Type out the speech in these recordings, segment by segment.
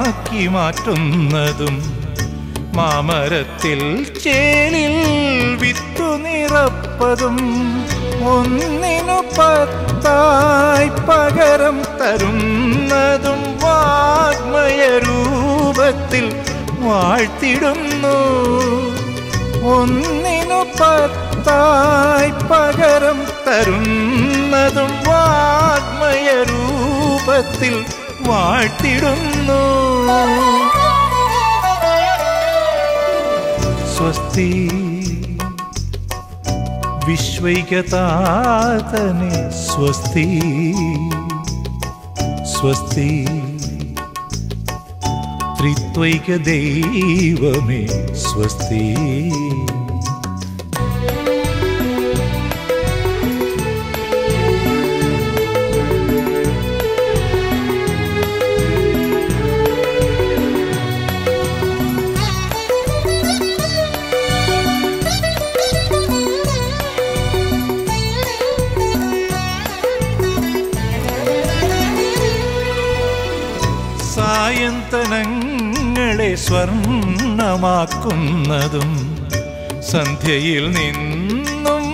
മാക്കി മാറ്റുന്നതും മാമരത്തിൽ ചേലിൽ വിത്തു നിറപ്പതും ഒന്നിനു പത്തായി പകരം തരുന്നതും വാഗ്മയ രൂപത്തിൽ വാഴ്ത്തിടുന്നു. ഒന്നിനു പത്തായി പകരം തരുന്നതും വാഗ്മയ രൂപത്തിൽ വാഴ്ത്തിടുന്നു. സ്വസ്തി വിശ്വൈകതാതനെ സ്വസ്തി. സ്വസ്തി ത്രിത്വൈക ദൈവമേ സ്വസ്തി. സായന്തനങ്ങളെ സ്വർണ്ണമാക്കുന്നതും സന്ധ്യയിൽ നിന്നും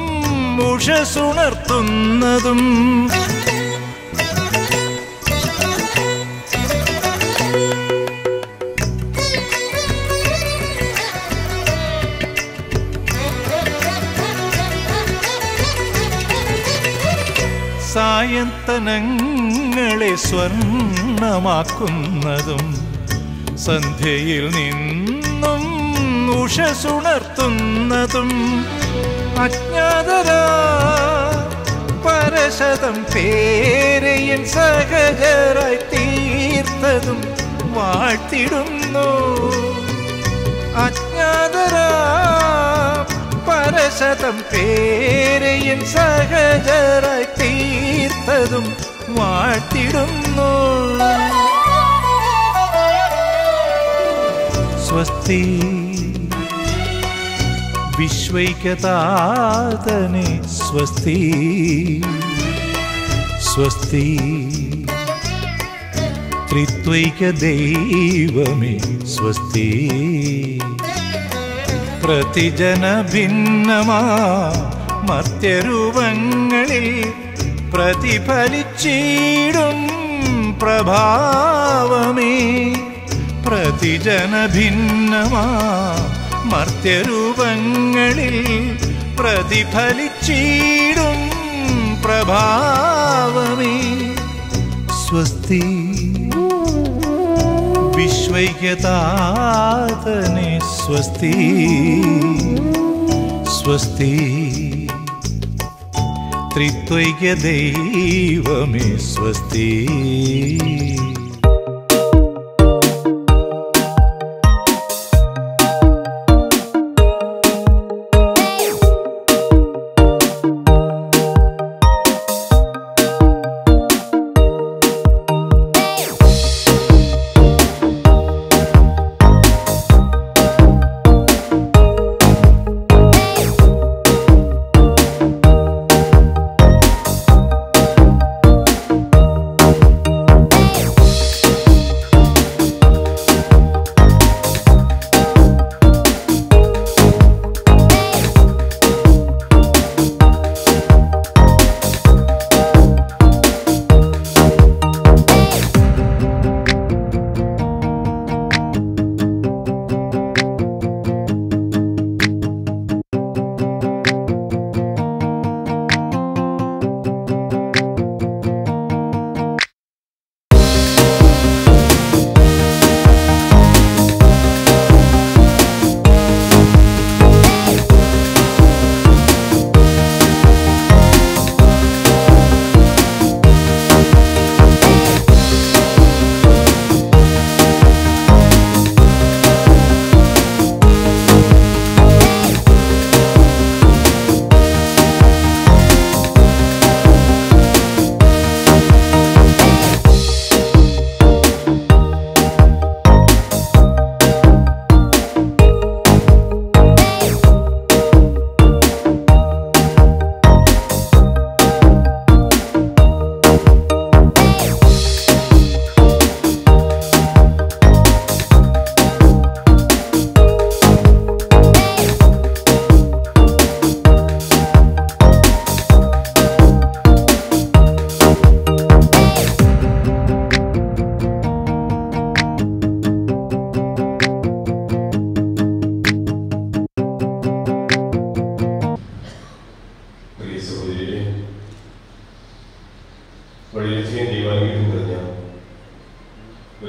ഉഷസുണർത്തുന്നതും സായന്തനങ്ങളെ സ്വർണ്ണമാക്കുന്നതും സന്ധ്യയിൽ നിന്നും ഉഷസുണർത്തുന്നതും അജ്ഞാതരാ പരശതം പേരെയൻ സഹചരായി തീർത്തതും വാഴ്ത്തിടുന്നു. അജ്ഞാതരാ പരശതം പേരെയൻ സഹചരായി തീർത്തതും വാഴ്ത്തിടുന്നു. സ്വസ്തി വിശ്വൈകതാതനെ സ്വസ്തി. സ്വസ്തി ത്രിത്വൈക ദൈവമേ സ്വസ്തി. പ്രതിജന ഭിന്നമാ മർത്യരൂപങ്ങളിൽ പ്രതിഫലിച്ചിടും പ്രഭാവമേ. പ്രതിജന ഭിന്നമാ മർത്യരൂപങ്ങളിൽ പ്രതിഫലിച്ചിടും പ്രഭാവമേ. സ്വസ്തി വിശ്വൈകതാതനെ സ്വസ്തി. സ്വസ്തി ത്രിത്വൈക ദൈവമേ സ്വസ്തി.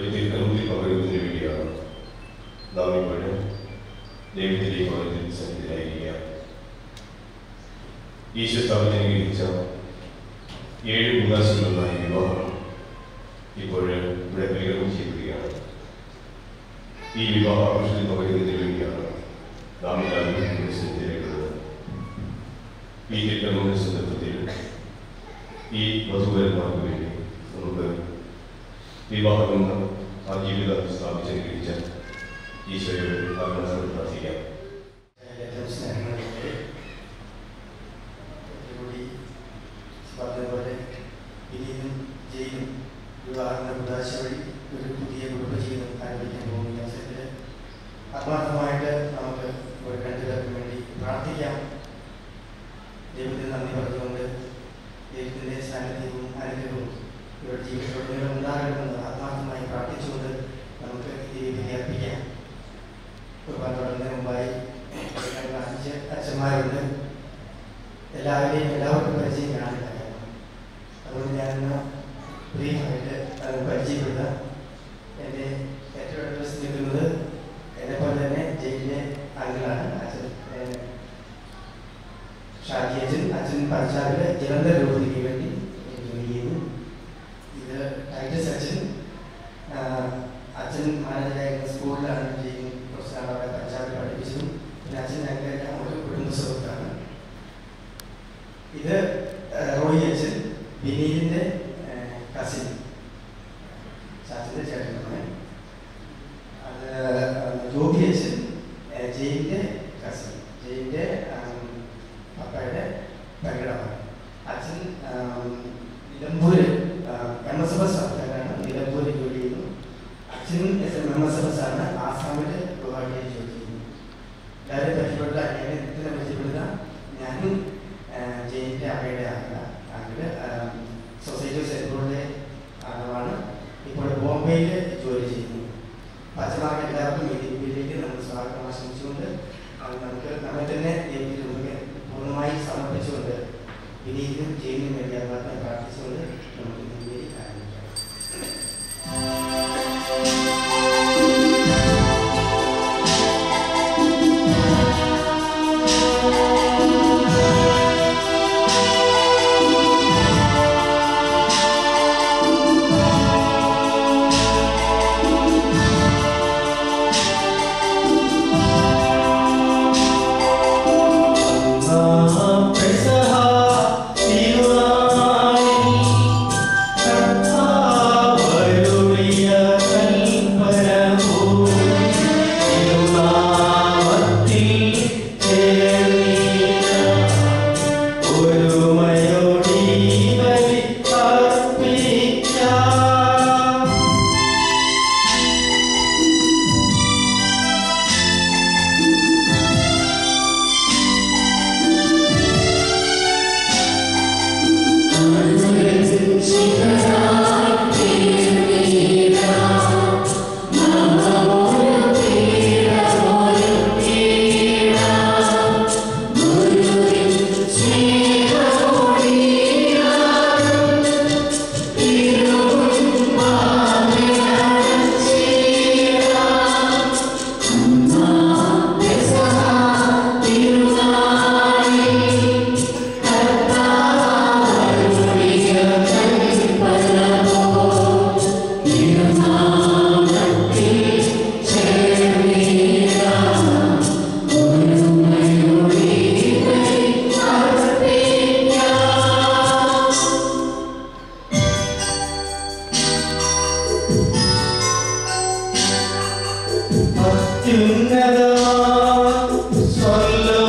ഒരു തീർത്ഥനത്തിൽ പകരുന്നതിന് വേണ്ടിയാണ് നാം ഇപ്പോഴും ദൈവത്തിലേക്ക് വളരെ സന്നിധിയിലായിരിക്കുക. ഈശോ സ്ഥാപനം അനുഗ്രഹിച്ച 7 ഉദാശകളിലൊന്നായ വിവാഹം ഇപ്പോഴും ഇവിടെ പരിഗണന ചെയ്യപ്പെടുകയാണ്. ഈ വിവാഹ ആഘോഷത്തിൽ പകരുന്നതിന് വേണ്ടിയാണ് നാം എല്ലാവരും ഇവിടെ സന്നിധിയിലേക്കുന്നത്. ഈ തീർത്ഥങ്ങളുടെ സന്ദർഭത്തിൽ ഈ വധുവരന്മാർക്ക് വേണ്ടി നമുക്ക് വിവാഹം ആ ജീവിതം സ്ഥാപിച്ചനുഗ്രഹിച്ച ഈശോയോട് ആത്മാർത്ഥമായി പ്രാർത്ഥിക്കാം. പറഞ്ഞതുപോലെ ഇനിയും ജയിലും വിവാഹങ്ങളുടെ ഉദാശ വഴി ഒരു പുതിയ കുടുംബജീവിതം ആരംഭിക്കാൻ പോകുന്ന അവസരത്തിൽ ആത്മാർത്ഥമായിട്ട് നമുക്ക് ഇവിടെ രണ്ടുപേർക്കും വേണ്ടി പ്രാർത്ഥിക്കാം. ദൈവത്തിന് നന്ദി പറഞ്ഞുകൊണ്ട് ദൈവത്തിൻ്റെ സാന്നിധ്യവും അനുഗ്രഹവും ഇവരുടെ ജീവിതത്തിലുടനീളം ഉണ്ടാകണമെന്ന് ആത്മാർത്ഥമായി പ്രാർത്ഥിച്ചുകൊണ്ട് നമുക്ക് ഈ വിധി അർപ്പിക്കാം. കുർബാന തുടങ്ങുന്നതിന് മുമ്പായി 5 അച്ഛന്മാരുണ്ട്. എല്ലാവർക്കും പരിചയം കാണില്ല. അതുകൊണ്ട് ഞാനൊന്ന് ബ്രീഫായിട്ട് അത് പരിചയപ്പെടുത്താം. എൻ്റെ ഏറ്റവും അടുത്ത് നിൽക്കുന്നത് എന്നെപ്പോലെ തന്നെ ജയിലിലെ അംഗങ്ങളാണ്. അച്ഛൻ ഷാജി അച്ഛൻ പഞ്ചാബിലെ ജലന്ധർ രൂപതയ്ക്ക് വേണ്ടി ജോലി ചെയ്യുന്നു. ഇത് ടൈറ്റസ് അച്ഛൻ മാനേജരായിരുന്ന സ്കൂളിലാണ് ചെയ്യുന്നത്. പ്രൊഫസറാണ് അവിടെ പഞ്ചാബിൽ പഠിപ്പിച്ചതും. പിന്നെ അച്ഛൻ ഞങ്ങളെല്ലാം ഒരു കുടുംബ സുഹൃത്താണ്. ഇത് റോയി അച്ഛൻ വിനീതിൻ്റെ കസിൻ, ചാച്ചൻ്റെ ചേട്ടനാണ്. അത് ജോബി അച്ഛൻ ജയിലിൻ്റെ കസിൻ, ജയിലിൻ്റെ പപ്പയുടെ പെങ്ങളാണ്. അച്ഛൻ നിലമ്പൂര് MSFS സ്ഥാപനത്തിലാണ്, നിലമ്പൂര് ജോലി ചെയ്യുന്നു. അച്ഛനും MSFS ആണ്, ആസാമിൽ ഗുവാഹട്ടിയിൽ ജോലി ചെയ്യുന്നു. എല്ലാവരും പരിചയപ്പെട്ട എന്നെ പരിചയപ്പെടുത്താം. ഞാനും ജയിലിൻ്റെ അമ്മയുടെ ആങ്കില് സൊസൈറ്റി ഓഫ് സെൻട്രലിലെ അംഗമാണ്. ഇപ്പോൾ ബോംബെയിൽ ജോലി ചെയ്യുന്നു. അച്ഛന്മാർക്ക് എല്ലാവർക്കും ഇതിലേക്ക് നമ്മൾ സ്വാഗതം ആശംസിച്ചുകൊണ്ട് നമുക്ക് നമ്മെ തന്നെ ദൈവത്തിന് പൂർണ്ണമായി സമർപ്പിച്ചുകൊണ്ട് വിനീതിനും ജയിലിനും വേണ്ടി ആത്മാർത്ഥമായി പ്രാർത്ഥിച്ചുകൊണ്ട് നമുക്ക് ഇതിലേക്ക് ആരംഭിക്കാം. Swallow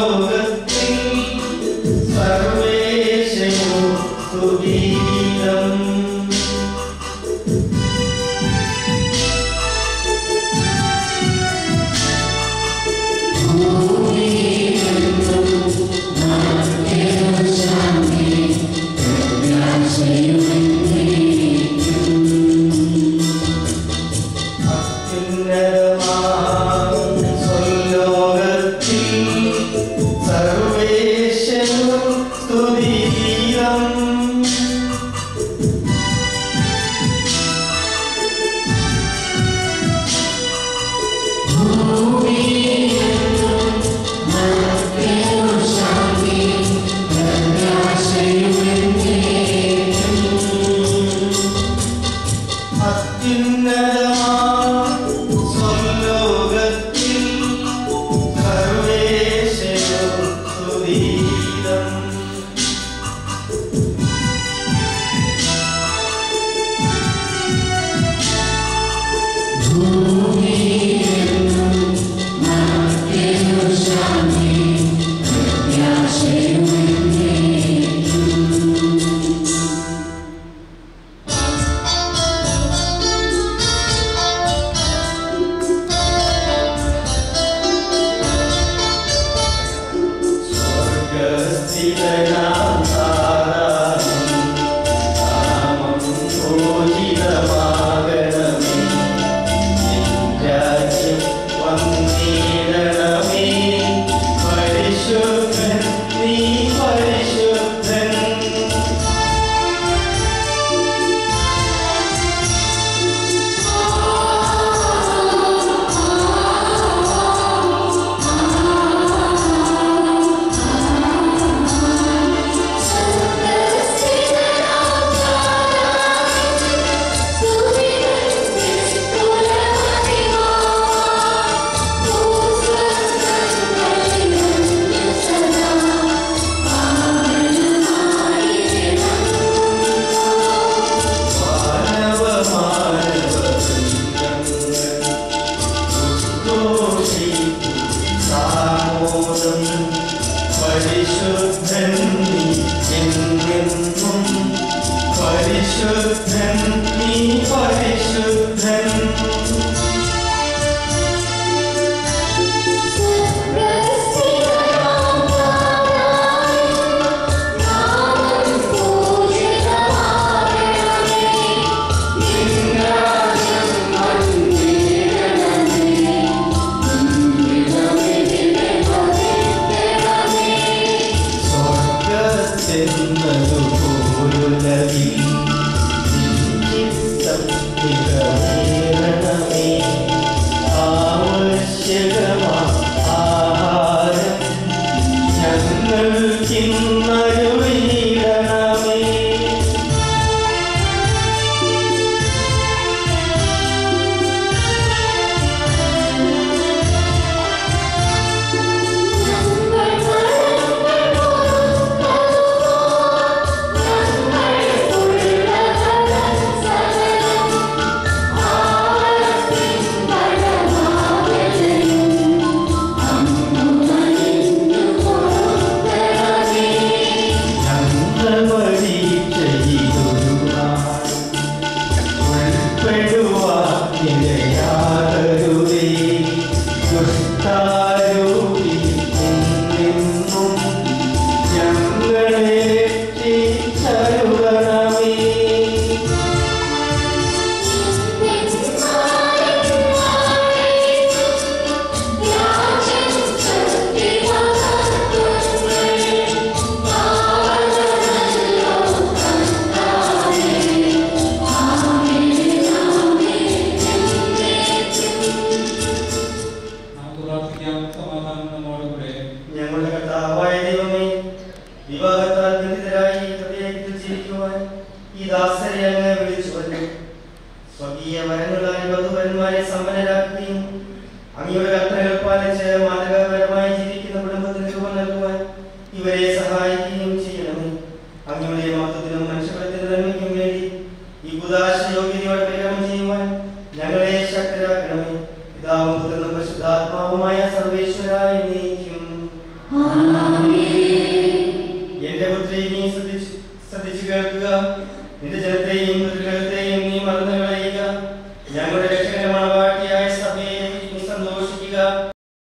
ഞങ്ങളുടെ രക്ഷകരമായ സഭയെ സന്തോഷിക്കുക.